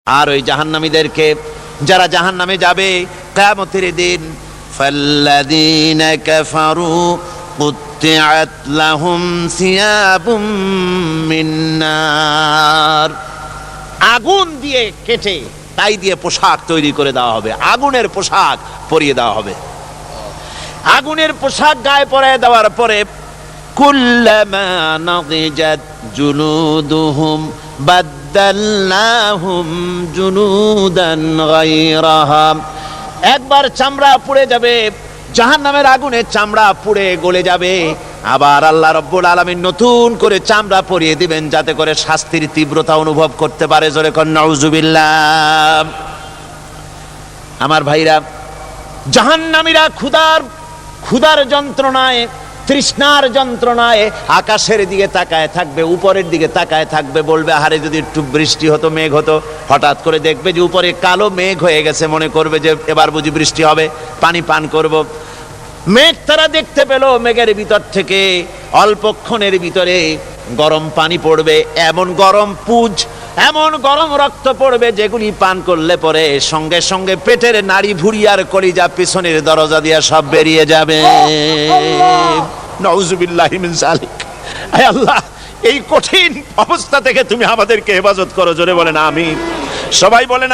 আর ওই জাহান্নামীদেরকে যারা জাহান্নামে যাবে কিয়ামতের দিন, ফাল্লাযীনা কাফারু কুত্তিআত লাহুম সিয়াবুম মিন নার, আগুন দিয়ে কেটে তাই দিয়ে পোশাক তৈরি করে দেওয়া হবে, আগুনের পোশাক পরিয়ে দেওয়া হবে। আগুনের পোশাক গায়ে পরিয়ে দেওয়ার পরে কুল্লামা নাদিজাত জুলুদুহুম বাদদালনাহুম জুলুদান গায়রাহা, একবার চামড়া পুড়ে যাবে, জাহান্নামের আগুনে চামড়া পুড়ে গলে যাবে, আবার আল্লাহ রাব্বুল আলামিন নতুন করে চামড়া পরিয়ে দিবেন যাতে করে শাস্তির তীব্রতা অনুভব করতে পারে। জোরে কোন নাউজুবিল্লাহ। আমার ভাইরা, জাহান্নামীরা ক্ষুধার যন্ত্রণায়, তৃষ্ণার যন্ত্রণায় আকাশের দিকে তাকায় থাকবে, উপরের দিকে তাকায় থাকবে, বলবে আরে যদি একটু বৃষ্টি হতো, মেঘ হতো। হঠাৎ করে দেখবে যে উপরে কালো মেঘ হয়ে গেছে, মনে করবে যে এবার বুঝি বৃষ্টি হবে, পানি পান করব। মেঘ তারা দেখতে পেল, মেঘের ভিতর থেকে অল্পক্ষণের ভিতরে গরম পানি পড়বে, এমন গরম পুজ, এমন গরম রক্ত পড়বে যেগুলি পান করলে পরে সঙ্গে সঙ্গে পেটের নাড়ি ভুঁড়ি আর কলিজা পিছনের দরজা দিয়ে সব বেরিয়ে যাবে। নাউজুবিল্লাহি মিন যালিক। হে আল্লাহ, এই কঠিন অবস্থা থেকে তুমি আমাদেরকে হেফাজত করো। জোরে বলেন আমিন। সবাই বলেন।